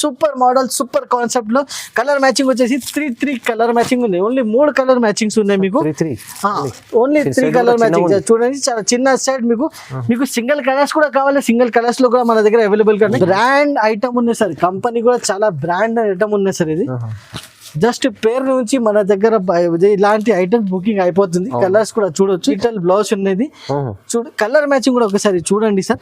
Super model super concept లో colour matching వచ్చేసి three colour matching ఉన్నాయి. ఓన్లీ 3 కలర్ మ్యాచింగ్స్ ఉన్నాయి మీకు. ఓన్లీ 3 కలర్ మ్యాచింగ్ చూడండి, చాలా చిన్న సెట్. మీకు సింగిల్ కలర్స్ కూడా కావాలి, సింగిల్ కలర్స్ లో కూడా మన దగ్గర అవైలబుల్ గా బ్రాండ్ ఐటమ్ ఉన్నాయి సార్. కంపెనీ కూడా చాలా బ్రాండ్ ఐటమ్ ఉన్నాయి సార్. ఇది జస్ట్ పేరు నుంచి మన దగ్గర ఇలాంటి ఐటమ్స్ బుకింగ్ అయిపోతుంది. కలర్స్ కూడా చూడొచ్చు. ఇటల్ బ్లౌజ్ ఉన్నది కలర్ మ్యాచింగ్ కూడా ఒకసారి చూడండి సార్.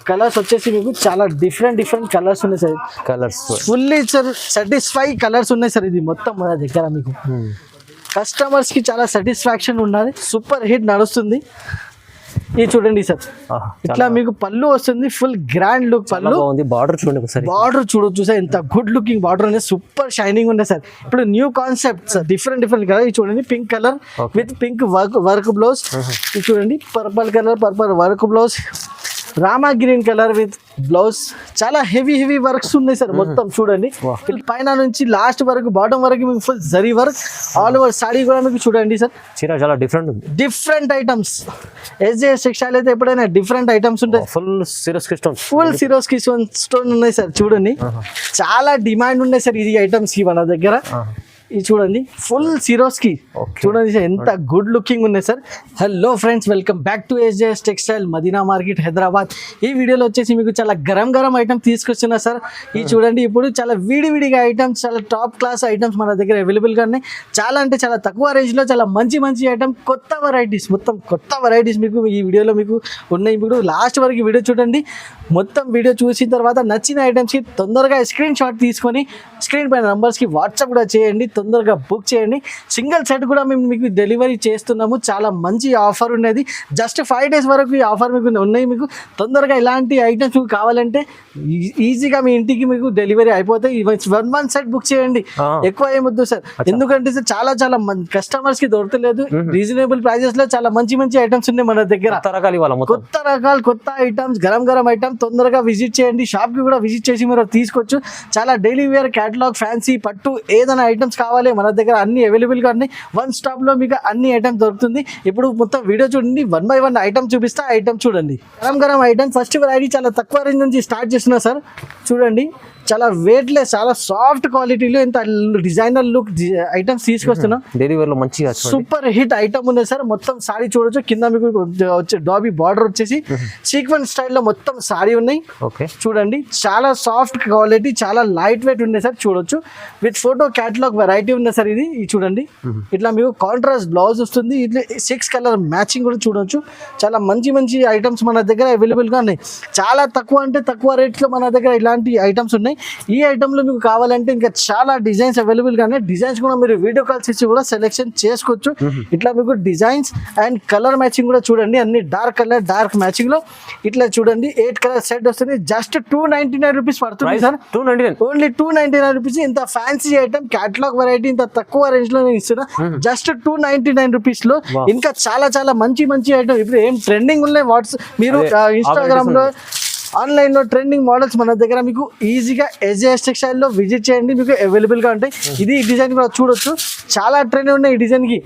కలర్స్ వచ్చేసి మీకు చాలా డిఫరెంట్ కలర్స్ ఉన్నాయి sir. Colours fully sir satisfy colours ఉన్నాయి సార్. ఇది మొత్తం మన దగ్గర మీకు కస్టమర్స్ కి చాలా సాటిస్ఫాక్షన్ ఉన్నది. సూపర్ హిట్ నడుస్తుంది. ఇది చూడండి సార్, ఇట్లా మీకు పళ్ళు వస్తుంది, ఫుల్ గ్రాండ్ లుక్ పళ్ళు. బార్డర్ చూడండి, బార్డర్ చూడొచ్చు సార్, ఎంత గుడ్ లుకింగ్ బార్డర్ ఉంది. సూపర్ షైనింగ్ ఉంది సార్. ఇప్పుడు new concept sir, different colour. ఇది చూడండి, pink colour with pink work blouse. ఇది చూడండి, purple colour purple work blouse, Rama green colour with blouse. చాలా హెవీ వర్క్స్ ఉన్నాయి సార్. మొత్తం చూడండి, పైన నుంచి లాస్ట్ వరకు బాటమ్ వరకు మీకు full zari work. All over saree కూడా మీకు చూడండి సార్. చాలా డిఫరెంట్ ఐటమ్స్. SJS టెక్స్టైల్ అయితే ఎప్పుడైనా డిఫరెంట్ ఐటమ్స్ ఉంటాయి. ఫుల్ సిరోస్కి స్టోన్ ఉన్నాయి సార్. చూడండి, చాలా డిమాండ్ ఉన్నాయి సార్ ఇది ఐటమ్స్ కి మన దగ్గర. ఇది చూడండి, ఫుల్ సిరోస్కి చూడండి సార్, ఎంత గుడ్ లుకింగ్ ఉన్నాయి sir. Hello friends, welcome back to SJS textile Madina market Hyderabad. ఈ వీడియోలో వచ్చేసి మీకు చాలా గరం ఐటమ్ తీసుకొస్తున్నా సార్. ఇది చూడండి, ఇప్పుడు చాలా విడివిడిగా ఐటమ్స్, చాలా టాప్ క్లాస్ ఐటమ్స్ మన దగ్గర అవైలబుల్గా ఉన్నాయి. చాలా అంటే చాలా తక్కువ రేంజ్లో చాలా మంచి ఐటమ్, కొత్త వెరైటీస్, మొత్తం కొత్త వెరైటీస్ మీకు ఈ వీడియోలో మీకు ఉన్నాయి. ఇప్పుడు లాస్ట్ వరకు వీడియో చూడండి. మొత్తం వీడియో చూసిన తర్వాత నచ్చిన ఐటమ్స్కి తొందరగా స్క్రీన్ షాట్ తీసుకొని స్క్రీన్ పైన నంబర్స్కి వాట్సాప్ కూడా చేయండి. తొందరగా బుక్ చేయండి. సింగిల్ సెట్ కూడా మేము మీకు డెలివరీ చేస్తున్నాము. చాలా మంచి ఆఫర్ ఉన్నది. జస్ట్ 5 days వరకు ఈ ఆఫర్ మీకు ఉన్నాయి. మీకు తొందరగా ఇలాంటి ఐటమ్స్ మీకు కావాలంటే ఈజీగా మీ ఇంటికి మీకు డెలివరీ అయిపోతాయి. 1 సెట్ బుక్ చేయండి, ఎక్కువ ఏమొద్దు సార్. ఎందుకంటే సార్ చాలా కస్టమర్స్ కి దొరకలేదు. రీజనబుల్ ప్రైజెస్ లో చాలా మంచి ఐటమ్స్ ఉన్నాయి మన దగ్గర. కొత్త రకాలు కొత్త ఐటమ్స్, గరం ఐటమ్. తొందరగా విజిట్ చేయండి. షాప్ కి కూడా విజిట్ చేసి మీరు తీసుకోవచ్చు. చాలా డైలీ వేర్, క్యాటలాగ్, ఫ్యాన్సీ, పట్టు ఏదైనా ఐటమ్స్ కావాలి మన దగ్గర అన్ని అవైలబుల్ గా ఉన్నాయి. 1 stop లో మీకు అన్ని ఐటమ్స్ దొరుకుతుంది. ఇప్పుడు మొత్తం వీడియో చూడండి, 1 by 1 ఐటమ్ చూపిస్తా. ఐటమ్ చూడండి, గరం ఐటమ్. ఫస్ట్ వెరైటీ చాలా తక్కువ రేంజ్ నుంచి స్టార్ట్ చేస్తున్నా సార్. చూడండి, చాలా వెయిట్లెస్, చాలా సాఫ్ట్ క్వాలిటీలో ఇంత డిజైనర్ లుక్ ఐటమ్స్ తీసుకొస్తున్నాం. డెలివరీలో మంచిగా సూపర్ హిట్ ఐటమ్ ఉంది సార్. మొత్తం సారీ చూడొచ్చు. కింద మీకు వచ్చే డాబీ బార్డర్ వచ్చేసి సీక్వెన్స్ స్టైల్లో మొత్తం సారీ ఉన్నాయి. చూడండి, చాలా సాఫ్ట్ క్వాలిటీ, చాలా లైట్ వెయిట్ ఉంది సార్. చూడొచ్చు, విత్ ఫోటో క్యాటలాగ్ వెరైటీ ఉంది సార్. ఇది చూడండి, ఇట్లా మీకు కాంట్రాస్ట్ బ్లౌజ్ వస్తుంది. ఇట్లా 6 కలర్ మ్యాచింగ్ కూడా చూడొచ్చు. చాలా మంచి ఐటమ్స్ మన దగ్గర అవైలబుల్ గా ఉన్నాయి. చాలా తక్కువ అంటే తక్కువ రేట్లో మన దగ్గర ఇలాంటి ఐటమ్స్ ఉన్నాయి. ఈ ఐటమ్ లో మీకు కావాలంటే ఇంకా చాలా డిజైన్స్ అవైలబుల్ గా ఉన్నాయి. డిజైన్స్ కూడా మీరు వీడియో కాల్స్ ఇచ్చి కూడా సెలెక్షన్ చేసుకోవచ్చు. ఇట్లా మీకు డిజైన్స్ అండ్ కలర్ మ్యాచింగ్ కూడా చూడండి. అన్ని డార్క్ కలర్ డార్క్ మ్యాచింగ్ లో ఇట్లా చూడండి 8 కలర్ సెట్ వస్తుంది. జస్ట్ 299 రూపీస్ పడుతుంది సార్. 299 only 299 rupees. ఇంత ఫ్యాన్సీ ఐటమ్, క్యాటలాగ్ వెరైటీ ఇంత తక్కువ రేంజ్ లో నేను ఇస్తున్నా. జస్ట్ 299 రూపీస్ లో ఇంకా చాలా మంచి ఐటమ్. ఇప్పుడు ఏం ట్రెండింగ్ ఉన్నాయి మీరు ఇన్స్టాగ్రామ్ లో, ఆన్లైన్ లో ట్రెండింగ్ మోడల్స్ మన దగ్గర మీకు ఈజీగా SJS టెక్స్టైల్ లో విజిట్ చేయండి. మీకు అవైలబుల్ గా ఉంటాయి. ఇది డిజైన్ కూడా చూడొచ్చు, చాలా ట్రెండ్ ఉన్నాయి ఈ డిజైన్ కి.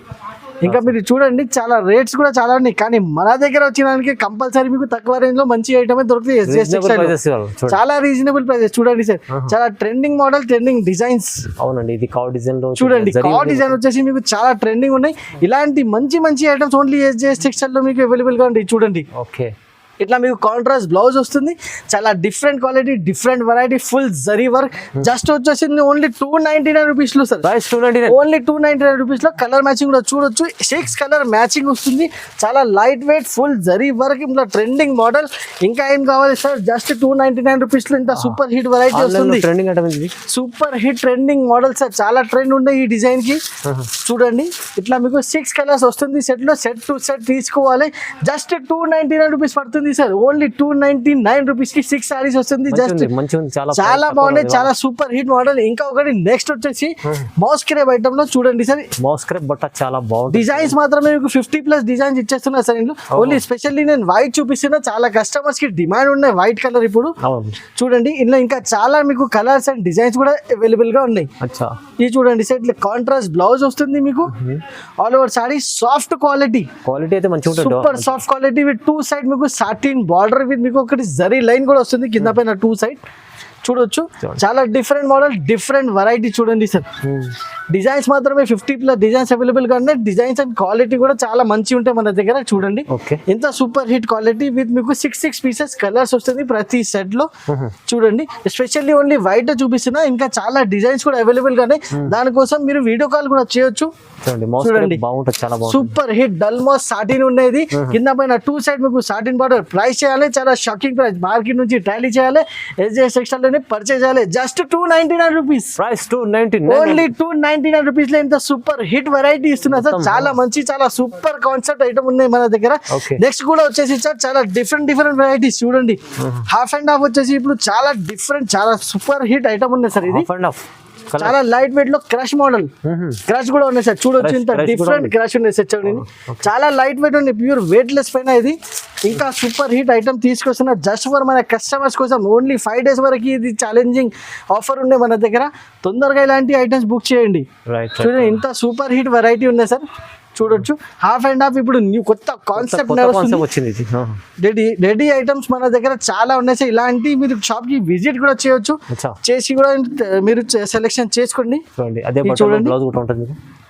ఇంకా మీరు చూడండి, చాలా రేట్స్ కూడా చాలా ఉన్నాయి. కానీ మన దగ్గర వచ్చినానికి కంపల్సరీ మీకు తక్కువ రేంజ్ లో మంచి ఐటమ్ దొరుకుతాయి SJS టెక్స్టైల్. చాలా రీజనబుల్ ప్రైసెస్. చూడండి సార్, చాలా ట్రెండింగ్ మోడల్, ట్రెండింగ్ డిజైన్స్. అవునండి, ఇది కావ్ డిజైన్ లో చూడండి. కావ్ డిజైన్ వచ్చేసి మీకు చాలా ట్రెండింగ్ ఉన్నాయి. ఇలాంటి మంచి ఐటమ్స్ ఓన్లీ SJS టెక్స్టైల్ లో మీకు అవైలబుల్ గా ఉంటాయి. చూడండి, ఓకే, ఇట్లా మీకు కాంట్రాస్ట్ బ్లౌజ్ వస్తుంది. చాలా different quality, different variety, full zari work. Just వచ్చేసింది ఓన్లీ 299 రూపీస్ లో సార్. ఓన్లీ 299 రూపీస్ లో కలర్ మ్యాచింగ్ కూడా చూడొచ్చు. 6 కలర్ మ్యాచింగ్ వస్తుంది. చాలా light wait, full zari work, ఇట్లా ట్రెండింగ్ మోడల్. ఇంకా ఏం కావాలి సార్? జస్ట్ 299 రూపీస్ లో ఇంత సూపర్ హిట్ వెరైటీ వస్తుంది. Super hit trending model sir. చాలా ట్రెండ్ ఉన్నాయి ఈ డిజైన్ కి. చూడండి, ఇట్లా మీకు 6 కలర్స్ వస్తుంది సెట్ లో. సెట్ టు సెట్ తీసుకోవాలి. జస్ట్ 299 రూపీస్ పడుతుంది సార్. ఓన్లీ 299 రూపీస్ కి 6 సారీస్ వస్తుంది. జస్ట్ చాలా బాగున్నాయి, చాలా సూపర్ హిట్ మోడల్. ఇంకా ఒకటి నెక్స్ట్ వచ్చేసి మౌస్క్రేప్ ఐటమ్ లో చూడండి సార్. మౌస్క్రేప్ బట్ట చాలా బాగుంది. డిజైన్స్ మాత్రమే మీకు 50+ డిజైన్స్ ఇచ్చేస్తున్నా సార్. ఓన్లీ స్పెషల్లీ నేను వైట్ చూపిస్తున్నా. చాలా కస్టమర్స్ కి డిమాండ్ ఉన్నాయి వైట్ కలర్. ఇప్పుడు చూడండి, ఇందులో ఇంకా చాలా మీకు కలర్స్ అండ్ డిజైన్స్ కూడా అవైలబుల్ గా ఉన్నాయి. ఇది చూడండి సార్, ఇట్లా కాంట్రాస్ట్ బ్లౌజ్ వస్తుంది మీకు. All over sorry soft quality అయితే మంచిగా ఉంటుంది. Super soft quality with 2 side మీకు సాటిన్ బార్డర్ విత్ మీకు ఒకటి జరీ లైన్ కూడా వస్తుంది కింద పైన 2 సైడ్. చూడొచ్చు, చాలా డిఫరెంట్ మోడల్, డిఫరెంట్ వెరైటీ చూడండి సార్. డిజైన్స్ మాత్రమే 50+ డిజైన్స్ అవైలబుల్ గా ఉన్నాయి. డిజైన్స్ అండ్ క్వాలిటీ కూడా చాలా మంచి ఉంటాయి మన దగ్గర. చూడండి ఎంత సూపర్ హిట్ క్వాలిటీ విత్ మీకు 6 పీసెస్ కలర్స్ వస్తుంది ప్రతి సెట్ లో. చూడండి ఎస్పెషల్లీ ఓన్లీ వైట్ చూపిస్తున్నా, ఇంకా చాలా డిజైన్స్ కూడా అవైలబుల్ గా ఉన్నాయి. దానికోసం మీరు వీడియో కాల్ కూడా చేయొచ్చు. చూడండి సూపర్ హిట్ డల్మోస్ సాటిన్ ఉండేది, కింద పైన 2 సైడ్ మీకు సాటిన్ బార్డర్. ప్రైస్ చేయాలి చాలా షాకింగ్ ప్రైస్, మార్కెట్ నుంచి టాలీ చేయాలి, SJS టెక్స్టైల్ లోనే పర్చేజ్ చేయాలి. Just 299 rupees price, 299 only 299 rupees లో ఇంత సూపర్ హిట్ వెరైటీ ఇస్తున్నా సార్. చాలా మంచి, చాలా సూపర్ కాన్సెప్ట్ ఐటమ్ ఉన్నాయి మన దగ్గర. నెక్స్ట్ కూడా వచ్చేసి సార్ చాలా డిఫరెంట్ వెరైటీస్ చూడండి. హాఫ్ అండ్ హాఫ్ వచ్చేసి ఇప్పుడు చాలా డిఫరెంట్, చాలా సూపర్ హిట్ ఐటమ్ ఉన్నాయి సార్. ఇది చాలా లైట్ వెయిట్ లో క్రష్ మోడల్, క్రష్ కూడా ఉన్నాయి సార్. చూడొచ్చు ఇంత డిఫరెంట్ క్రష్ ఉన్నాయి సార్. చూడండి చాలా లైట్ వెయిట్ ఉంది, ప్యూర్ వెయిట్ లెస్ పైన ఇది ఇంకా సూపర్ హిట్ ఐటమ్ తీసుకొస్తున్నా జస్ట్ ఫర్ మన కస్టమర్స్ కోసం. ఓన్లీ 5 days వరకు ఇది ఛాలెంజింగ్ ఆఫర్ ఉండే మన దగ్గర. తొందరగా ఇలాంటి ఐటమ్స్ బుక్ చేయండి. చూడండి ఇంత సూపర్ హిట్ వెరైటీ ఉన్నాయి సార్. చూడొచ్చు హాఫ్ అండ్ హాఫ్ ఇప్పుడు న్యూ కొత్త కాన్సెప్ట్ వచ్చింది. రెడీ ఐటమ్స్ మన దగ్గర చాలా ఉన్నాయి సార్. ఇలాంటి మీరు షాప్ కి విజిట్ కూడా చేయొచ్చు, చేసి కూడా మీరు సెలెక్షన్ చేసుకోండి. చూడండి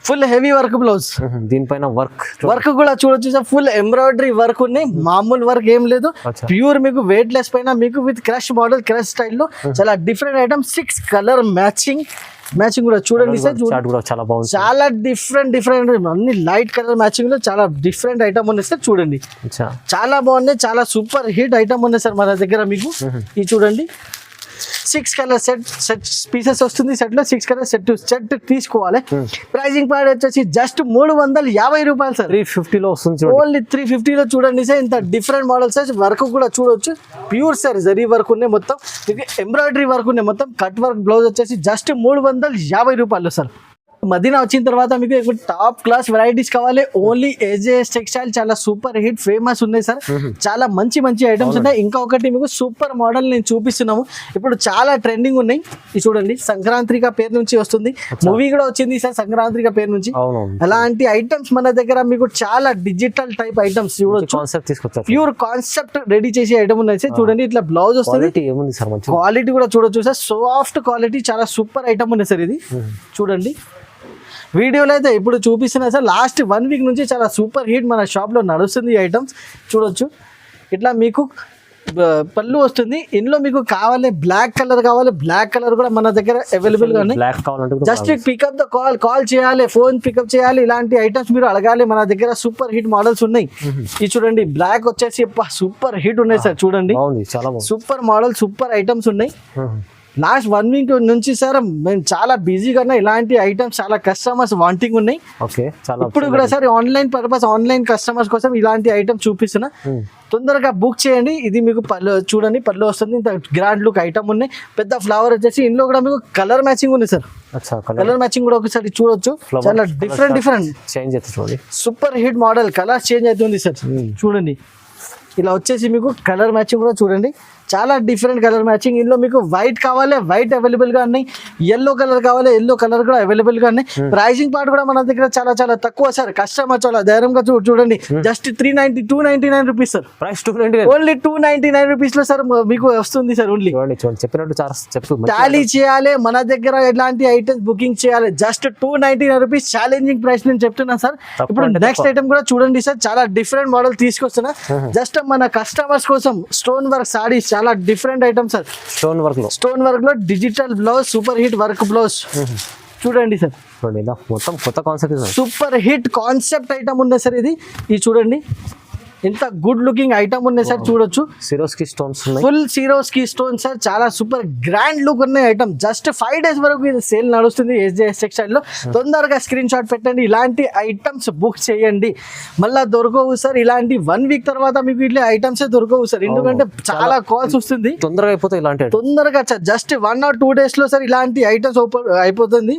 ఫుల్ హెవీ వర్క్ బ్లౌజ్, దీనిపైన వర్క్ కూడా చూడొచ్చు సార్. ఫుల్ ఎంబ్రాయిడరీ వర్క్ ఉన్నాయి, మామూలు వర్క్ ఏం లేదు. ప్యూర్ మీకు వెయిట్ లెస్ పైన మీకు విత్ క్రష్ మోడల్, క్రష్ స్టైల్లో చాలా డిఫరెంట్ ఐటమ్. 6 కలర్ మ్యాచింగ్ కూడా చూడండి సార్. చాలా బాగుంది, చాలా డిఫరెంట్ అన్ని లైట్ కలర్ మ్యాచింగ్ లో చాలా డిఫరెంట్ ఐటమ్ ఉన్నాయి సార్. చూడండి చాలా బాగున్నాయి, చాలా సూపర్ హిట్ ఐటమ్ ఉన్నాయి సార్ మన దగ్గర. మీకు ఇది చూడండి 6 కలర్ సెట్ పీసెస్ వస్తుంది. సెట్ లో 6 కలర్ సెట్ తీసుకోవాలి. ప్రైజింగ్ పార్ట్ వచ్చేసి జస్ట్ 350 రూపాయలు సార్. 350 లో వస్తుంది, ఓన్లీ 350 లో. చూడండి సార్ ఇంత డిఫరెంట్ మోడల్ సార్. వర్క్ కూడా చూడొచ్చు, ప్యూర్ సార్ జరీ వర్క్ ఉన్నాయి మొత్తం, ఎంబ్రాయిడరీ వర్క్ ఉన్నాయి మొత్తం. కట్ వర్క్ బ్లౌజ్ వచ్చేసి జస్ట్ 350 రూపాయలు సార్. మదీనా వచ్చిన తర్వాత మీకు టాప్ క్లాస్ వెరైటీస్ కావాలి, ఓన్లీ SJS టెక్స్టైల్. చాలా సూపర్ హిట్ ఫేమస్ ఉన్నాయి సార్. చాలా మంచి ఐటమ్స్ ఉన్నాయి. ఇంకా ఒకటి మీకు సూపర్ మోడల్ నేను చూపిస్తున్నాము, ఇప్పుడు చాలా ట్రెండింగ్ ఉన్నాయి. ఇది చూడండి సంక్రాంతిక పేరు నుంచి వస్తుంది, మూవీ కూడా వచ్చింది సార్ సంక్రాంతిక పేరు నుంచి. అలాంటి ఐటమ్స్ మన దగ్గర మీకు చాలా డిజిటల్ టైప్ ఐటమ్స్ చూడొచ్చు. ప్యూర్ కాన్సెప్ట్ రెడీ చేసే ఐటమ్ ఉన్నాయి సార్. చూడండి ఇట్లా బ్లౌజ్ వస్తుంది, క్వాలిటీ కూడా చూడొచ్చు సార్. సాఫ్ట్ క్వాలిటీ, చాలా సూపర్ ఐటమ్ ఉంది సార్. ఇది చూడండి వీడియోలో అయితే ఇప్పుడు చూపిస్తున్నా సార్. లాస్ట్ 1 వీక్ నుంచి చాలా సూపర్ హిట్ మన షాప్లో నడుస్తుంది ఈ ఐటమ్స్. చూడొచ్చు ఇట్లా మీకు పళ్ళు వస్తుంది. ఇందులో మీకు కావాలి బ్లాక్ కలర్ కావాలి, బ్లాక్ కలర్ కూడా మన దగ్గర అవైలబుల్ గా ఉన్నాయి. జస్ట్ పికప్ ద కాల్ చేయాలి, ఫోన్ పికప్ చేయాలి. ఇలాంటి ఐటమ్స్ మీరు అడగాలి, మన దగ్గర సూపర్ హిట్ మోడల్స్ ఉన్నాయి. ఇది చూడండి బ్లాక్ వచ్చేసి సూపర్ హిట్ ఉన్నాయి సార్. చూడండి సూపర్ మోడల్, సూపర్ ఐటమ్స్ ఉన్నాయి. లాస్ట్ 1 వీక్ నుంచి సార్ మేము చాలా బిజీగా ఉన్నాయి. ఇలాంటి ఐటమ్స్ చాలా కస్టమర్స్ వాంటింగ్ ఉన్నాయి. ఇప్పుడు కూడా sir online purpose, online customers కోసం ఇలాంటి ఐటమ్ చూపిస్తున్నా. తొందరగా బుక్ చేయండి. ఇది మీకు పళ్ళు చూడండి, పళ్ళు వస్తుంది. ఇంత గ్రాండ్ లుక్ ఐటమ్ ఉన్నాయి. పెద్ద ఫ్లవర్ వచ్చేసి ఇందులో కూడా మీకు కలర్ మ్యాచింగ్ ఉంది సార్. కలర్ మ్యాచింగ్ కూడా ఒకసారి చూడొచ్చు. చాలా డిఫరెంట్ చేంజ్ అవుతుంది. Super hit model, colour change అవుతుంది సార్. చూడండి ఇలా వచ్చేసి మీకు కలర్ మ్యాచింగ్ కూడా చూడండి, చాలా డిఫరెంట్ కలర్ మ్యాచింగ్. ఇందులో మీకు వైట్ కావాలి, వైట్ అవైలబుల్ గా ఉన్నాయి. ఎల్లో కలర్ కావాలి, ఎల్లో కలర్ కూడా అవైలబుల్ గా ఉన్నాయి. ప్రైజింగ్ పార్ట్ కూడా మన దగ్గర చాలా తక్కువ సార్. కస్టమర్ చాలా ధైర్యంగా చూడండి. Just 299 rupees sir. Price 299, only 299 rupees లో సార్ మీకు వస్తుంది సార్. ఓన్లీ చెప్పినట్టు టాలీ చేయాలి, మన దగ్గర ఎలాంటి ఐటమ్స్ బుకింగ్ చేయాలి. జస్ట్ 299 రూపీస్ ఛాలెంజింగ్ ప్రైస్ నేను చెప్తున్నా సార్. ఇప్పుడు నెక్స్ట్ ఐటమ్ కూడా చూడండి సార్, చాలా డిఫరెంట్ మోడల్ తీసుకొస్తున్నా జస్ట్ మన కస్టమర్స్ కోసం. స్టోన్ వర్క్ సారీస్, చాలా different item sir. Stone work లో digital blouse, super hit work blouse. చూడండి సార్ మొత్తం కొత్త concept, super hit concept item ఉంది సార్. ఇది చూడండి ఎంత గుడ్ లుకింగ్ ఐటమ్ ఉన్నాయి సార్. చూడొచ్చు Swarovski stones, full Swarovski stones sir. చాలా సూపర్ గ్రాండ్ లుక్ ఉన్నాయి ఐటమ్. జస్ట్ 5 days వరకు ఇది సేల్ నడుస్తుంది SJS టెక్స్టైల్ లో. తొందరగా స్క్రీన్ షాట్ పెట్టండి, ఇలాంటి ఐటమ్స్ బుక్ చేయండి. మళ్ళీ దొరకవు సార్, ఇలాంటి 1 వీక్ తర్వాత మీకు ఇట్లా ఐటమ్స్ దొరకవు సార్. ఎందుకంటే చాలా కాల్స్ వస్తుంది, తొందరగా అయిపోతాయి. ఇలాంటి తొందరగా జస్ట్ 1 or 2 days లో సార్ ఇలాంటి ఐటమ్స్ అయిపోతుంది.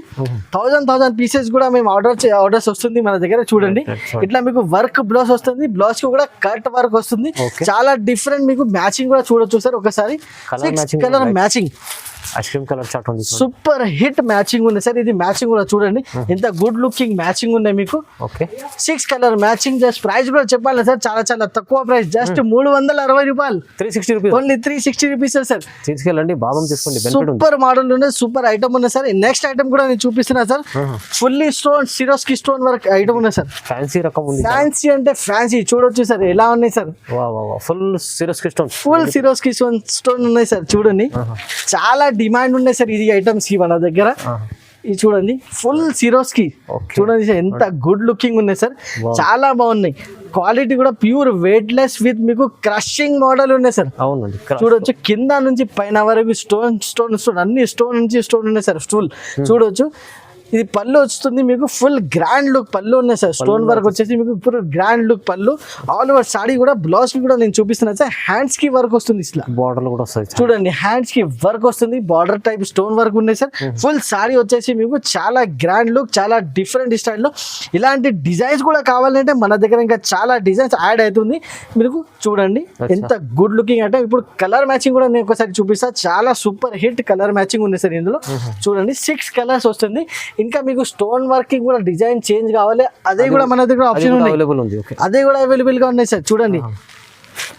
1000 పీసెస్ కూడా మేము ఆర్డర్స్ వస్తుంది మన దగ్గర. చూడండి ఇట్లా మీకు వర్క్ బ్లౌజ్ వస్తుంది, బ్లౌజ్ కి కూడా కట్ వర్క్ వస్తుంది. చాలా డిఫరెంట్ మీకు మ్యాచింగ్ కూడా చూడొచ్చు సార్. ఒకసారి 6 colour matching ice cream colour chart ఉంది. సూపర్ హిట్ మ్యాచింగ్ ఉంది సార్. ఇది మ్యాచింగ్ కూడా చూడండి ఎంత గుడ్ లుకింగ్ మ్యాచింగ్ ఉన్నాయి మీకు. Okay 6 colour matching. Just price కూడా చెప్పాలి సార్, చాలా చాలా తక్కువ ప్రైస్, జస్ట్ 360 రూపాయలు, 360 రూపీస్, ఓన్లీ 360 రూపీస్ సార్. తీసుకెళ్ళండి బాబం తీసుకోండి. సూపర్ మోడల్ ఉన్నాయి, సూపర్ ఐటమ్ ఉన్నాయి సార్. నెక్స్ట్ ఐటమ్ కూడా నేను చూపిస్తున్నా sir. Fully stone Swarovski stone work item ఉన్నాయి సార్. ఫ్యాన్సీ రకం ఉంది. ఫ్యాన్సీ అంటే ఫ్యాన్సీ చూడొచ్చు సార్ ఎలా ఉన్నాయి sir. Full Swarovski stone, full Swarovski stone ఉన్నాయి సార్. చూడండి చాలా డిమాండ్ ఉన్నాయి సార్ ఇది ఐటమ్స్ కి మన దగ్గర. ఇది చూడండి ఫుల్ సిరోస్కి చూడండి సార్ ఎంత గుడ్ లుకింగ్ ఉన్నాయి సార్. చాలా బాగున్నాయి. క్వాలిటీ కూడా ప్యూర్ వెయిట్ లెస్ విత్ మీకు క్రషింగ్ మోడల్ ఉన్నాయి సార్. అవునండి చూడొచ్చు కింద నుంచి పైన వరకు స్టోన్ స్టోన్ స్టోన్ అన్ని స్టోన్ నుంచి స్టోన్ ఉన్నాయి సార్. స్టూల్ చూడొచ్చు. ఇది పళ్ళు వస్తుంది మీకు ఫుల్ గ్రాండ్ లుక్ పళ్ళు ఉన్నాయి సార్. స్టోన్ వర్క్ వచ్చేసి మీకు ఫుల్ గ్రాండ్ లుక్ పళ్ళు. ఆల్ ఓవర్ సాడీ కూడా బ్లౌజ్ కి కూడా నేను చూపిస్తున్నాను సార్. హ్యాండ్స్ కి వర్క్ వస్తుంది ఇట్లా, బార్డర్ కూడా వస్తుంది చూడండి హ్యాండ్స్ కి వర్క్ వస్తుంది. బార్డర్ టైప్ స్టోన్ వర్క్ ఉన్నాయి సార్. ఫుల్ సాడీ వచ్చేసి మీకు చాలా గ్రాండ్ లుక్, చాలా డిఫరెంట్ స్టైల్లో. ఇలాంటి డిజైన్స్ కూడా కావాలంటే మన దగ్గర ఇంకా చాలా డిజైన్స్ యాడ్ అవుతుంది మీకు. చూడండి ఎంత గుడ్ లుకింగ్ అంటే. ఇప్పుడు కలర్ మ్యాచింగ్ కూడా నేను ఒకసారి చూపిస్తా. చాలా సూపర్ హిట్ కలర్ మ్యాచింగ్ ఉంది సార్ ఇందులో. చూడండి 6 కలర్స్ వస్తుంది. ఇంకా మీకు స్టోన్ వర్కింగ్ కూడా డిజైన్ చేంజ్ కావాలి, అదే కూడా మన దగ్గర ఆప్షన్ ఉంది, అదే కూడా అవైలబుల్ గా ఉన్నాయి సార్. చూడండి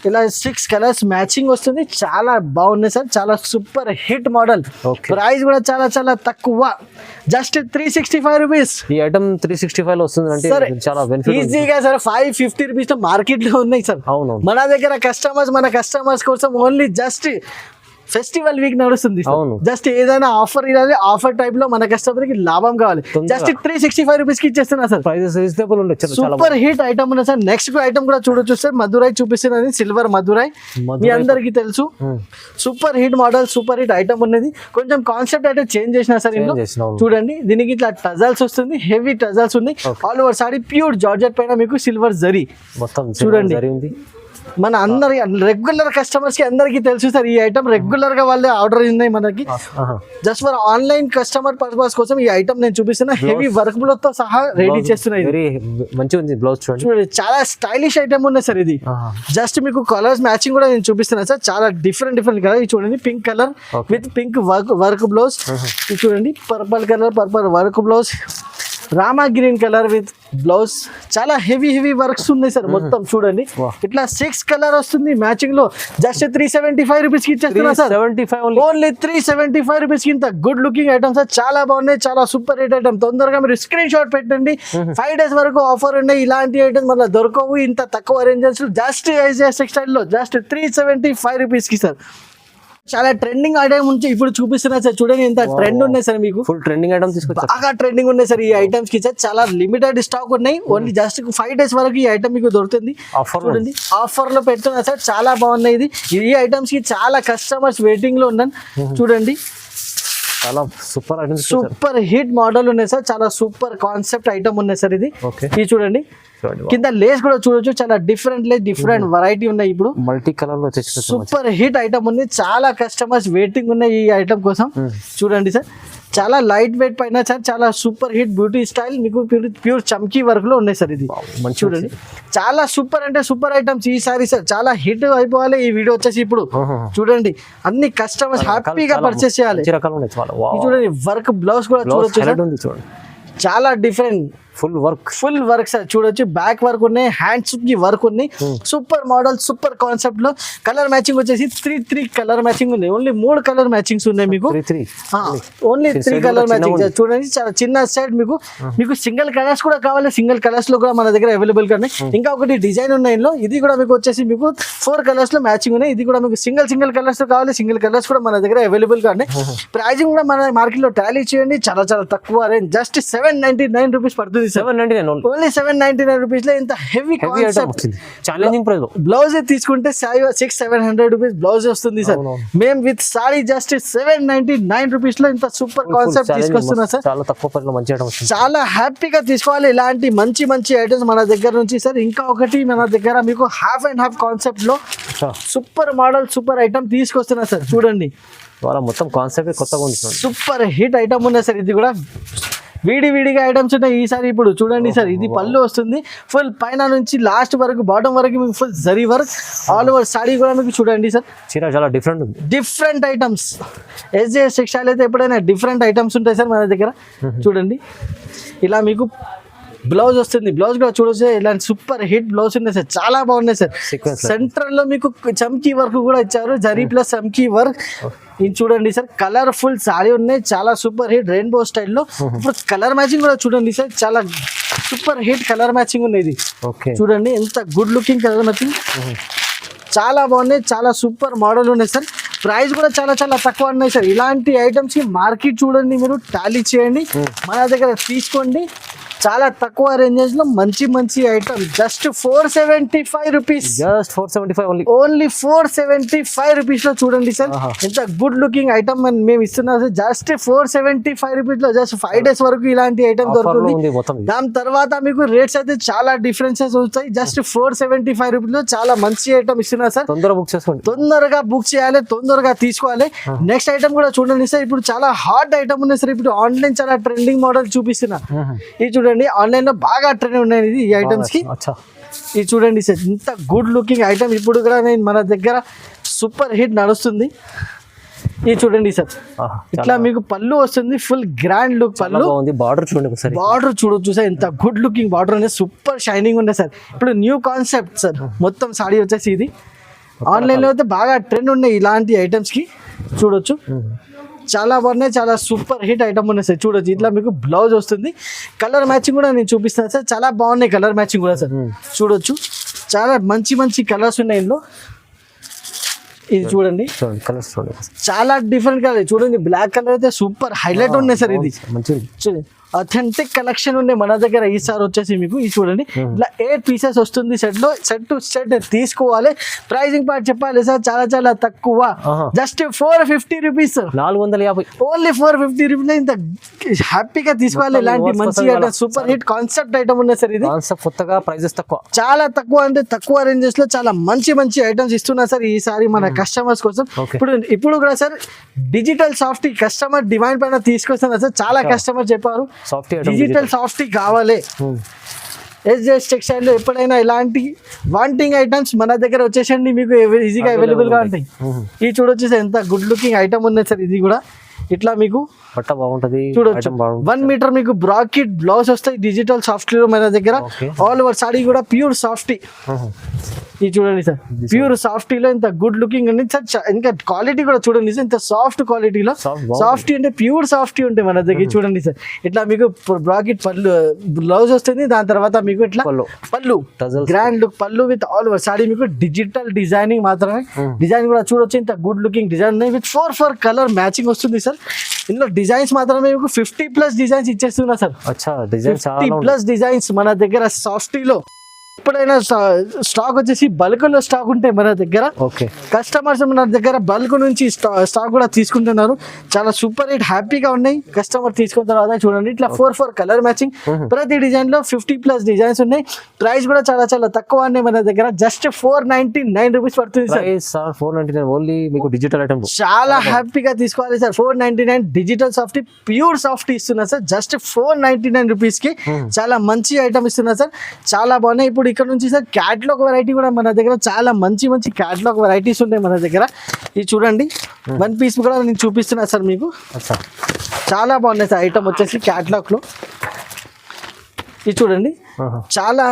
ఇలా 6 కలర్స్ మ్యాచింగ్ వస్తుంది. చాలా బాగున్నాయి సార్, చాలా సూపర్ హిట్ మోడల్. ప్రైస్ కూడా చాలా చాలా తక్కువ, జస్ట్ 365 రూపీస్. ఈ ఐటమ్ 365 లో వస్తుంది అంటే చాలా బెనిఫిట్. ఈజీగా సార్ 550 రూపీస్ లో మార్కెట్ లో ఉన్నాయి సార్. అవును మన దగ్గర కస్టమర్స్ కోసం ఓన్లీ జస్ట్ ఫెస్టివల్ వీక్ నడుస్తుంది. జస్ట్ ఏదైనా ఆఫర్ ఇవ్వాలి, ఆఫర్ టైప్ లో మన కస్టమర్ కి లాభం కావాలి. జస్ట్ 365 రూపీస్ కి ఇచ్చేస్తున్నా సార్. ప్రైసెస్ రీజనబుల్ ఉండొచ్చు. సూపర్ హిట్ ఐటమ్ ఉన్నా సార్. నెక్స్ట్ ఐటమ్ కూడా చూడొచ్చు సార్. మధురై చూపిస్తున్నది, సిల్వర్ మధురై మీ అందరికి తెలుసు. Super hit model, super hit item ఉన్నది. కొంచెం కాన్సెప్ట్ అయితే చేంజ్ చేసిన సార్ ఇందులో. చూడండి దీనికి ఇట్లా టజల్స్ వస్తుంది, హెవీ టజల్స్ ఉంది. All over sorry pure georgette పైన మీకు సిల్వర్ జరీ మొత్తం చూడండి. మన అందరి రెగ్యులర్ కస్టమర్స్ కి అందరికి తెలుసు సార్ ఈ ఐటమ్. రెగ్యులర్ గా వాళ్ళే ఆర్డర్ ఉన్నాయి మనకి. Just for online customer purpose కోసం ఈ ఐటమ్ నేను చూపిస్తున్నా. హెవీ వర్క్ బ్లౌజ్ తో సహా రెడీ చేస్తున్నాయి. మంచిగా ఉంది బ్లౌజ్ చూడండి. చాలా స్టైలిష్ ఐటమ్ ఉన్నాయి సార్ ఇది. జస్ట్ మీకు కలర్స్ మ్యాచింగ్ కూడా నేను చూపిస్తున్నా సార్. చాలా డిఫరెంట్ కలర్. ఇది చూడండి pink colour with pink work blouse. ఇది చూడండి purple colour, purple work blouse. Rama green colour with blouse. చాలా హెవీ వర్క్స్ ఉన్నాయి సార్ మొత్తం. చూడండి ఇట్లా 6 కలర్ వస్తుంది మ్యాచింగ్ లో. జస్ట్ 375 రూపీస్ కి ఇచ్చేస్తున్నా సార్. ఓన్లీ 375 రూపీస్ కి. ఇంత గుడ్ లుకింగ్ ఐటమ్ సార్. చాలా బాగున్నాయి, చాలా సూపర్ హిట్ ఐటమ్. తొందరగా మీరు స్క్రీన్ షాట్ పెట్టండి. 5 days వరకు ఆఫర్ ఉన్నాయి. ఇలాంటి ఐటమ్స్ మళ్ళీ దొరకవు ఇంత తక్కువ రేంజెస్. జస్ట్ టెక్స్టైల్ లో జస్ట్ 375 రూపీస్ కి సార్. చాలా ట్రెండింగ్ ఐటమ్ నుంచి ఇప్పుడు చూపిస్తున్నా సార్. చూడండి ఎంత ట్రెండ్ ఉన్నాయి సార్. మీకు ఫుల్ ట్రెండింగ్ ఐటమ్ తీసుకొచ్చారు. బాగా ట్రెండింగ్ ఉన్నాయి సార్ ఈ ఐటమ్స్ కి సార్. చాలా లిమిటెడ్ స్టాక్ ఉన్నాయి. ఓన్లీ జస్ట్ 5 days వరకు ఈ ఐటమ్ మీకు దొరుకుతుంది. చూడండి ఆఫర్ లో పెడుతున్నా సార్. చాలా బాగున్నాయి. ఇది ఈ ఐటమ్స్ కి చాలా కస్టమర్స్ వెయిటింగ్ లో ఉన్నాను. చూడండి చాలా super item, super hit model ఉన్నాయి సార్. చాలా సూపర్ కాన్సెప్ట్ ఐటమ్ ఉన్నాయి సార్ ఇది. ఇది చూడండి కింద లేస్ కూడా చూడొచ్చు. చాలా డిఫరెంట్ లేస్, డిఫరెంట్ వెరైటీ ఉన్నాయి. ఇప్పుడు మల్టీ కలర్ లో సూపర్ హిట్ ఐటమ్ ఉంది. చాలా కస్టమర్స్ వెయిటింగ్ ఉన్నాయి ఈ ఐటమ్ కోసం. చూడండి సార్ చాలా లైట్ వెయిట్ పైన సార్. చాలా సూపర్ హిట్ బ్యూటీ స్టైల్ మీకు ప్యూర్ చమ్కీ వర్క్ లో ఉన్నాయి సార్. ఇది చూడండి చాలా సూపర్ అంటే సూపర్ ఐటమ్స్ ఈసారి సార్. చాలా హిట్ అయిపోవాలి ఈ వీడియో వచ్చేసి. ఇప్పుడు చూడండి అన్ని కస్టమర్స్ హ్యాపీగా పర్చేస్ చేయాలి. చూడండి వర్క్ బ్లౌజ్ కూడా చూడొచ్చు. చాలా డిఫరెంట్ ఫుల్ వర్క్ సార్. చూడొచ్చు బ్యాక్ వర్క్ ఉన్నాయి, హ్యాండ్స్ కి వర్క్ ఉన్నాయి. సూపర్ మోడల్, సూపర్ కాన్సెప్ట్ లో. కలర్ మ్యాచింగ్ వచ్చేసి 3 కలర్ మ్యాచింగ్ ఉన్నాయి. ఓన్లీ 3 కలర్ మ్యాచింగ్స్ ఉన్నాయి మీకు. Only 3 colour matching. చూడండి చాలా చిన్న సైడ్ మీకు సింగిల్ కలర్స్ కూడా కావాలి. సింగిల్ కలర్స్ లో కూడా మన దగ్గర అవైలబుల్ గా ఉన్నాయి. ఇంకా ఒకటి డిజైన్ ఉన్నాయి ఇందులో. ఇది కూడా మీకు వచ్చేసి మీకు 4 కలర్స్ లో మ్యాచింగ్ ఉన్నాయి. ఇది కూడా మీకు సింగిల్ కలర్స్ లో కావాలి. సింగిల్ కలర్స్ కూడా మన దగ్గర అవైలబుల్ గా ఉన్నాయి. ప్రైజింగ్ కూడా మన మార్కెట్ లో టాలీ చేయండి. చాలా చాలా తక్కువ రేంజ్. జస్ట్ 799 రూపీస్ పడుతుంది. 799 ఓన్లీ 799 రూపీస్ లో ఇంత heavy concept challenging price. Blouse తీసుకుంటే 600-700 రూపీస్ బ్లౌజ్ వస్తుంది సార్. మేము విత్ సారీ జస్ట్ 799 రూపీస్ లో ఇంత సూపర్ కాన్సెప్ట్ తీసుకొస్తున్నా సార్. చాలా తక్కువ ప్రైస్ లో మంచి ఐటమ్ వస్తుంది. చాలా హ్యాపీగా తీసుకోవాలి ఇలాంటి మంచి ఐటమ్స్ మన దగ్గర నుంచి సార్. ఇంకా ఒకటి మన దగ్గర మీకు హాఫ్ అండ్ హాఫ్ కాన్సెప్ట్ లో సూపర్ మోడల్, సూపర్ ఐటమ్ తీసుకొస్తున్నా సార్. చూడండి మొత్తం కాన్సెప్ట్ కొత్తగా ఉంది. సూపర్ హిట్ ఐటమ్ ఉన్నాయి సార్. ఇది కూడా విడివిడిగా ఐటమ్స్ ఉన్నాయి ఈసారి. ఇప్పుడు చూడండి సార్, ఇది పళ్ళు వస్తుంది ఫుల్ పైన నుంచి లాస్ట్ వరకు బాటం వరకు మీకు full zari work all over saree కూడా మీకు చూడండి సార్. చీర చాలా డిఫరెంట్ ఉంది. డిఫరెంట్ ఐటమ్స్ ఎస్జేఎస్ టెక్స్టైల్ అయితే ఎప్పుడైనా డిఫరెంట్ ఐటమ్స్ ఉంటాయి సార్ మన దగ్గర. చూడండి ఇలా మీకు బ్లౌజ్ వస్తుంది, బ్లౌజ్ కూడా చూడొచ్చు ఇలాంటి సూపర్ హిట్ బ్లౌజ్ ఉన్నాయి సార్, చాలా బాగున్నాయి సార్. సెంటర్ లో మీకు చమ్కీ వర్క్ కూడా ఇచ్చారు, జరీ ప్లస్ చమ్కీ వర్క్. ఇది చూడండి సార్, కలర్ఫుల్ సారీ ఉన్నాయి, చాలా సూపర్ హిట్ రెయిన్బో స్టైల్లో. ఇప్పుడు కలర్ మ్యాచింగ్ కూడా చూడండి సార్, చాలా సూపర్ హిట్ కలర్ మ్యాచింగ్ ఉంది ఇది. చూడండి ఎంత గుడ్ లుకింగ్ కలర్ మ్యాచింగ్, చాలా బాగున్నాయి, చాలా సూపర్ మోడల్ ఉన్నాయి సార్. ప్రైస్ కూడా చాలా చాలా తక్కువ ఉన్నాయి సార్. ఇలాంటి ఐటమ్స్ కి మార్కెట్ చూడండి, మీరు టాలీ చేయండి, మన దగ్గర తీసుకోండి. చాలా తక్కువ రేంజెస్ లో మంచి మంచి item, just 475 rupees, just 475 only 475 rupees లో చూడండి సార్ ఎంత గుడ్ లుకింగ్ ఐటమ్ మేము ఇస్తున్నాం సార్. జస్ట్ 475 రూపీస్ లో జస్ట్ 5 డేస్ వరకు ఇలాంటి ఐటమ్ దొరుకుతుంది. దాని తర్వాత మీకు రేట్స్ అయితే చాలా డిఫరెన్సెస్ వస్తాయి. జస్ట్ 475 రూపీస్ లో చాలా మంచి ఐటమ్ ఇస్తున్నారు సార్. తొందరగా బుక్ చేసుకోండి, తొందరగా బుక్ చేయాలి, తొందరగా తీసుకోవాలి. నెక్స్ట్ ఐటమ్ కూడా చూడండి సార్, ఇప్పుడు చాలా హాట్ ఐటమ్ ఉన్నాయి సార్. ఇప్పుడు ఆన్లైన్ చాలా ట్రెండింగ్ మోడల్ చూపిస్తున్నా, ఇది చూడండి ఆన్లైన్ లో బాగా ట్రెండ్ ఉన్నాయి ఈ ఐటమ్స్ కి. ఇది చూడండి సార్ ఇంత గుడ్ లుకింగ్ ఐటమ్, ఇప్పుడు కూడా నేను మన దగ్గర సూపర్ హిట్ నడుస్తుంది. ఇది చూడండి సార్, ఇట్లా మీకు పళ్ళు వస్తుంది, ఫుల్ గ్రాండ్ లుక్ పళ్ళు. బార్డర్ చూడండి, బార్డర్ చూడొచ్చు సార్, ఎంత గుడ్ లుకింగ్ బార్డర్ అనేది, సూపర్ షైనింగ్ ఉంది సార్. ఇప్పుడు న్యూ కాన్సెప్ట్ సార్, మొత్తం సాడీ వచ్చేసి ఇది. ఆన్లైన్ లో అయితే బాగా ట్రెండ్ ఉన్నాయి ఇలాంటి ఐటమ్స్ కి, చూడొచ్చు చాలా బాగున్నాయి, చాలా సూపర్ హిట్ ఐటమ్ ఉన్నాయి సార్. చూడొచ్చు ఇట్లా మీకు బ్లౌజ్ వస్తుంది, కలర్ మ్యాచింగ్ కూడా నేను చూపిస్తాను సార్, చాలా బాగున్నాయి కలర్ మ్యాచింగ్ కూడా సార్. చూడొచ్చు చాలా మంచి మంచి కలర్స్ ఉన్నాయి ఇందులో. ఇది చూడండి కలర్స్ చూడండి, చాలా డిఫరెంట్ కలర్ చూడండి, బ్లాక్ కలర్ అయితే సూపర్ హైలైట్ ఉన్నాయి సార్. ఇది చూడండి అథెంటిక్ కలెక్షన్ ఉండే మన దగ్గర ఈసారి వచ్చేసి మీకు. ఇది చూడండి ఇట్లా 8 పీసెస్ వస్తుంది సెట్ లో, సెట్ టు సెట్ తీసుకోవాలి. ప్రైజింగ్ పార్ట్ చెప్పాలి సార్, చాలా చాలా తక్కువ, జస్ట్ 450 రూపీస్, 450, ఓన్లీ 450 రూపీస్. ఇంత హ్యాపీగా తీసుకోవాలి. ఇలాంటి మంచి item, super hit concept item ఉన్నాయి సార్. ఇది కొత్తగా ప్రైజెస్ తక్కువ, చాలా తక్కువ అంటే తక్కువ రేంజెస్ లో చాలా మంచి మంచి ఐటమ్స్ ఇస్తున్నా సార్ ఈసారి మన కస్టమర్స్ కోసం. ఇప్పుడు కూడా sir digital soft customer demand పైన తీసుకొస్తున్నా సార్. చాలా కస్టమర్ చెప్పారు డిజిటల్ సాఫ్ట్ కావాలి. ఎస్జేఎస్ టెక్స్టైల్ లో ఎప్పుడైనా ఇలాంటి వాంటింగ్ ఐటమ్స్ మన దగ్గర వచ్చేసండి, మీకు ఈజీగా అవైలబుల్ గా ఉంటాయి. ఇది చూడొచ్చు సార్ ఎంత గుడ్ లుకింగ్ ఐటమ్ ఉంది సార్. ఇది కూడా ఇట్లా మీకు పట్ట బాగుంటది, చూడొచ్చు 1 మీటర్ మీకు బ్రాకెట్ బ్లౌజ్ వస్తాయి డిజిటల్ సాఫ్ట్ లో మన దగ్గర. ఆల్ ఓవర్ సాడీ కూడా ప్యూర్ సాఫ్ట్. ఇది చూడండి సార్, ప్యూర్ సాఫ్ట్ లో ఇంత గుడ్ లుకింగ్ ఉంది సార్. ఇంకా క్వాలిటీ కూడా చూడండి సార్, ఇంత సాఫ్ట్ క్వాలిటీలో. సాఫ్ట్ అంటే ప్యూర్ సాఫ్ట్ ఉంటాయి మన దగ్గర. చూడండి సార్ ఇట్లా మీకు బ్రాకెట్ పళ్ళు బ్లౌజ్ వస్తుంది, దాని తర్వాత మీకు ఇట్లా పళ్ళు గ్రాండ్ లుక్ పళ్ళు విత్ ఆల్ ఓవర్ సాడీ మీకు డిజిటల్ డిజైనింగ్ మాత్రమే. డిజైన్ కూడా చూడొచ్చు ఇంత గుడ్ లుకింగ్ డిజైన్ ఉన్నాయి విత్ 4 కలర్ మ్యాచింగ్ వస్తుంది సార్. ఇందులో డిజైన్స్ మాత్రమే మీకు 50+ డిజైన్స్ ఇచ్చేస్తున్నా సార్. 50+ డిజైన్స్ మన దగ్గర సాఫ్టీలో. ఎప్పుడైనా స్టాక్ వచ్చేసి బల్క్ లో స్టాక్ ఉంటాయి మన దగ్గర. కస్టమర్స్ మన దగ్గర బల్క్ నుంచి స్టాక్ కూడా తీసుకుంటున్నారు. చాలా సూపర్ హిట్ హ్యాపీగా ఉన్నాయి కస్టమర్ తీసుకున్న తర్వాత. చూడండి ఇట్లా 4 కలర్ మ్యాచింగ్, ప్రతి డిజైన్ లో 50+ డిజైన్స్ ఉన్నాయి. ప్రైస్ కూడా చాలా చాలా తక్కువ ఉన్నాయి మన దగ్గర, జస్ట్ 499 రూపీస్ పడుతుంది సార్. 499 ఓన్లీ మీకు డిజిటల్ ఐటమ్. చాలా హ్యాపీగా తీసుకోవాలి sir. 499 digital soft pure soft ఇస్తున్నా సార్, జస్ట్ 499 రూపీస్ కి చాలా మంచి ఐటమ్ ఇస్తున్నా సార్. చాలా బాగున్నాయి. ఇప్పుడు ఇక్కడ నుంచి సార్ క్యాట్లాగ్ వెరైటీ కూడా మన దగ్గర చాలా మంచి మంచి క్యాట్లాగ్ వెరైటీస్ ఉంటాయి మన దగ్గర. ఇది చూడండి 1 పీస్ కూడా నేను చూపిస్తున్నా సార్ మీకు. చాలా బాగున్నాయి సార్ ఐటమ్ వచ్చేసి క్యాట్లాగ్ లో. ఇది చూడండి చాలా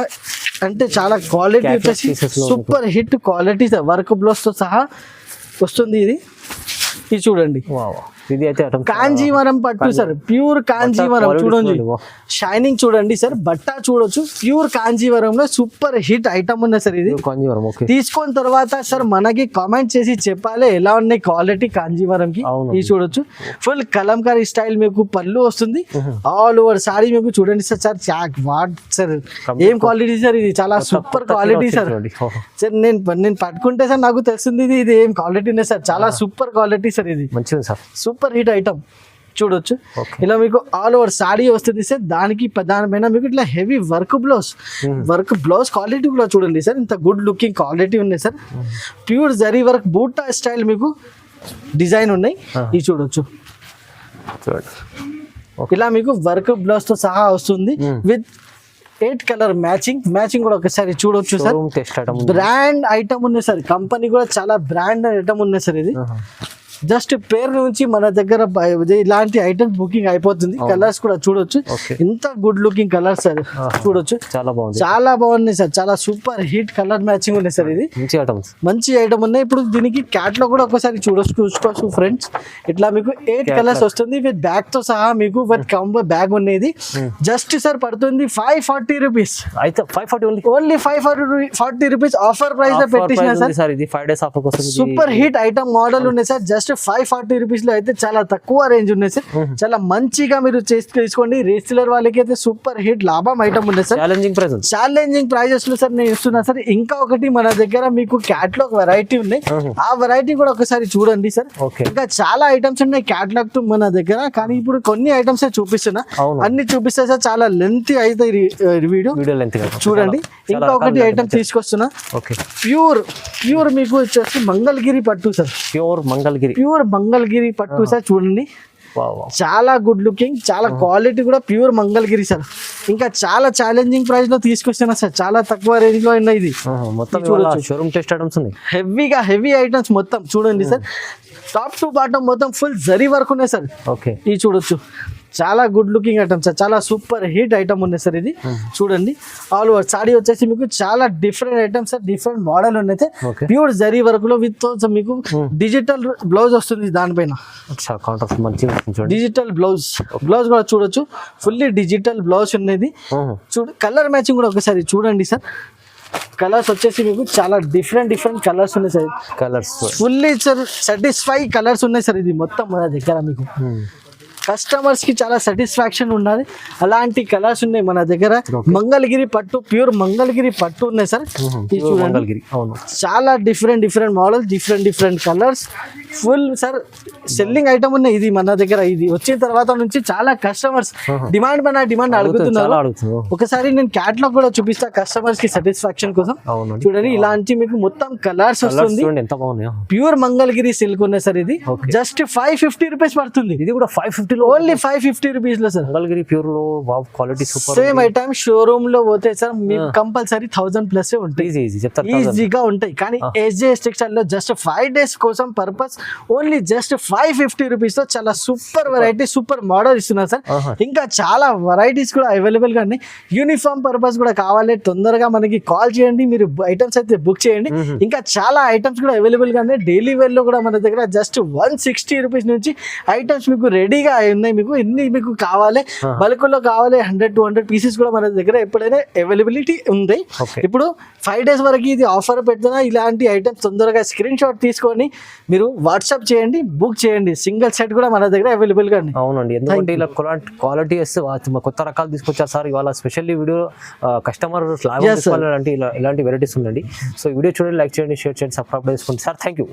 అంటే చాలా క్వాలిటీ వచ్చేసి super hit quality sir, work blouse తో సహా వస్తుంది ఇది. ఇది చూడండి ఇది అయితే కాంజీవరం పట్టు సార్, ప్యూర్ కాంజీవరం. చూడండి షైనింగ్ చూడండి సార్, బట్ట చూడొచ్చు ప్యూర్ కాంజీవరంలో సూపర్ హిట్ ఐటమ్ ఉంది సార్. ఇది తీసుకున్న తర్వాత సార్ మనకి కామెంట్ చేసి చెప్పాలి ఎలా ఉన్నాయి క్వాలిటీ కాంజీవరం కి. ఇది చూడొచ్చు ఫుల్ కలంకారీ స్టైల్ మీకు పళ్ళు వస్తుంది, ఆల్ ఓవర్ సారీ మీకు చూడండి సార్. సార్ ఏం క్వాలిటీ సార్, ఇది చాలా సూపర్ క్వాలిటీ సార్. సార్ నేను పట్టుకుంటే సార్ నాకు తెలిసింది ఇది ఏం క్వాలిటీ ఉంది సార్, చాలా సూపర్ క్వాలిటీ సార్. ఇది మంచిది సార్, సూపర్ హిట్ ఐటమ్. చూడొచ్చు ఇలా మీకు ఆల్ ఓవర్ సాడీ వస్తుంది సార్. దానిపైన మీకు ఇట్లా హెవీ వర్క్ బ్లౌజ్ క్వాలిటీ కూడా చూడండి సార్, ఇంత గుడ్ లుకింగ్ క్వాలిటీ ఉన్నాయి సార్. ప్యూర్ జరీ వర్క్ బూటా స్టైల్ మీకు డిజైన్ ఉన్నాయి. ఇది చూడొచ్చు ఇలా మీకు వర్క్ బ్లౌజ్ తో సహా వస్తుంది విత్ 8 కలర్ మ్యాచింగ్ కూడా ఒకసారి చూడొచ్చు sir. Test item brand item ఉన్నాయి సార్, కంపెనీ కూడా చాలా బ్రాండ్ ఐటమ్ ఉన్నాయి సార్. ఇది జస్ట్ పేరు నుంచి మన దగ్గర ఇలాంటి ఐటమ్స్ బుకింగ్ అయిపోతుంది. కలర్స్ కూడా చూడొచ్చు, ఇంత గుడ్ లుకింగ్ కలర్స్ సార్ చూడొచ్చు. చాలా బాగున్నాయి సార్, చాలా సూపర్ హిట్ కలర్ మ్యాచింగ్ ఉన్నాయి సార్. ఇది మంచి ఐటమ్ ఉన్నాయి. ఇప్పుడు దీనికి క్యాట్ లో కూడా ఒకసారి చూసుకోవచ్చు ఫ్రెండ్స్. ఇట్లా మీకు 8 కలర్స్ వస్తుంది విత్ బ్యాగ్ తో సహా మీకు విత్ కాంబో బ్యాగ్ ఉన్నది. జస్ట్ సార్ పడుతుంది 540 రూపీస్. అయితే 540 ఓన్లీ 540 రూపీస్ ఆఫర్ ప్రైస్ లో పెట్టేసిన సార్. ఇది 5 days ఆఫర్ కోసం సూపర్ హిట్ ఐటమ్ మోడల్ ఉన్నాయి సార్. జస్ట్ 540 రూపీస్ లో అయితే చాలా తక్కువ రేంజ్ ఉన్నాయి సార్. చాలా మంచిగా మీరు తీసుకోండి. రీసెలర్ వాళ్ళకి అయితే సూపర్ హిట్ లాభం ఐటమ్ ఉన్నాయి సార్. ఛాలెంజింగ్ ప్రైజెస్ లో సార్ నేను ఇస్తున్నా సార్. ఇంకా ఒకటి మన దగ్గర మీకు క్యాట్లాగ్ వెరైటీ ఉన్నాయి, ఆ వెరైటీ కూడా ఒకసారి చూడండి సార్. ఇంకా చాలా ఐటమ్స్ ఉన్నాయి క్యాట్లాగ్ తో మన దగ్గర, కానీ ఇప్పుడు కొన్ని ఐటమ్స్ చూపిస్తున్నా. అన్ని చూపిస్తే సార్ చాలా లెంత్ అయితే వీడియో చూడండి. ఇంకా ఒకటి ఐటమ్ తీసుకొస్తున్నా. ప్యూర్ మీకు వచ్చేసి మంగళగిరి పట్టు సార్. ప్యూర్ మంగళగిరి పట్టు సార్ చూడండి. చాలా గుడ్ లుకింగ్, చాలా క్వాలిటీ కూడా ప్యూర్ మంగళగిరి సార్. ఇంకా చాలా ఛాలెంజింగ్ ప్రైస్ లో తీసుకొస్తున్నా సార్. చాలా తక్కువ రేంజ్ లో ఉన్నాయి. ఇది హెవీ ఐటమ్స్ మొత్తం చూడండి సార్. టాప్ టు బాటమ్ మొత్తం ఫుల్ జరీ వర్క్ ఉన్నాయి సార్. ఇది చూడొచ్చు, చాలా గుడ్ లుకింగ్ ఐటమ్ సార్. చాలా సూపర్ హిట్ ఐటమ్ ఉన్నాయి సార్. ఇది చూడండి. ఆల్ ఓవర్ సాడీ వచ్చేసి మీకు చాలా different items sir, different model ఉన్నాయి. ప్యూర్ జరీ వర్క్ లో విత్ మీకు డిజిటల్ బ్లౌజ్ వస్తుంది దానిపైన. డిజిటల్ బ్లౌజ్ కూడా చూడొచ్చు, ఫుల్లీ డిజిటల్ బ్లౌజ్ ఉన్నది. కలర్ మ్యాచింగ్ కూడా ఒకసారి చూడండి సార్. కలర్స్ వచ్చేసి మీకు చాలా డిఫరెంట్ కలర్స్ ఉన్నాయి sir. Fully sir satisfy colours ఉన్నాయి సార్. ఇది మొత్తం మన దగ్గర మీకు కస్టమర్స్ కి చాలా సాటిస్ఫాక్షన్ ఉన్నది. అలాంటి కలర్స్ ఉన్నాయి మన దగ్గర. మంగళగిరి పట్టు, ప్యూర్ మంగళగిరి పట్టు ఉన్నాయి సార్. చాలా different model, different colours, full sir selling item ఉన్నాయి. ఇది మన దగ్గర ఇది వచ్చిన తర్వాత నుంచి చాలా కస్టమర్స్ డిమాండ్ అడుగుతున్నారు. ఒకసారి నేను క్యాట్లాగ్ కూడా చూపిస్తా కస్టమర్స్ కి సాటిస్ఫాక్షన్ కోసం. చూడండి, ఇలాంటి మీకు మొత్తం కలర్స్ వస్తుంది. ప్యూర్ మంగళగిరి సిల్క్ ఉన్నాయి సార్. ఇది జస్ట్ 550 రూపీస్ పడుతుంది. ఇది కూడా 550 ఓన్లీ 550 రూపీస్ లో సార్. మంగళగిరి ప్యూర్ లో quality super. Same item showroom లో పోతే సార్ మీకు కంపల్సరీ 1000+ ఉంటాయి, ఈజీగా ఉంటాయి. కానీ SJS టెక్స్టైల్ లో జస్ట్ 5 days కోసం పర్పస్ ఓన్లీ జస్ట్ 550 రూపీస్ తో చాలా సూపర్ వెరైటీ, సూపర్ మోడల్ ఇస్తున్నారు సార్. ఇంకా చాలా వెరైటీస్ కూడా అవైలబుల్ గా ఉన్నాయి. యూనిఫామ్ పర్పస్ కూడా కావాలి, తొందరగా మనకి కాల్ చేయండి, మీరు ఐటమ్స్ అయితే బుక్ చేయండి. ఇంకా చాలా ఐటమ్స్ కూడా అవైలబుల్ గా ఉన్నాయి. డైలీ వేర్ లో కూడా మన దగ్గర జస్ట్ 160 రూపీస్ నుంచి ఐటమ్స్ మీకు రెడీగా ఉన్నాయి. మీకు ఎన్ని మీకు కావాలి, బల్క్ లో కావాలి 100-200 పీసెస్ కూడా మన దగ్గర ఎప్పుడైనా అవైలబిలిటీ ఉంది. ఇప్పుడు 5 days వరకు ఇది ఆఫర్ పెడుతున్నా. ఇలాంటి ఐటమ్స్ తొందరగా స్క్రీన్ షాట్ తీసుకొని మీరు వాట్సాప్ చేయండి, బుక్ చేయండి. సింగిల్ సెట్ కూడా మన దగ్గర అవైలబుల్ గా ఉంది. అవునండి, ఎందుకంటే ఇలా క్వాలిటీ కొత్త రకాలు తీసుకొచ్చారు సార్. ఇవాళ స్పెషల్లీ వీడియో కస్టమర్ ఇలాంటి వెరైటీస్ ఉందండి. సో వీడియో చూడండి, లైక్ చేయండి, షేర్ చేయండి, సబ్స్క్రైబ్ చేసుకోండి సార్. Thank you.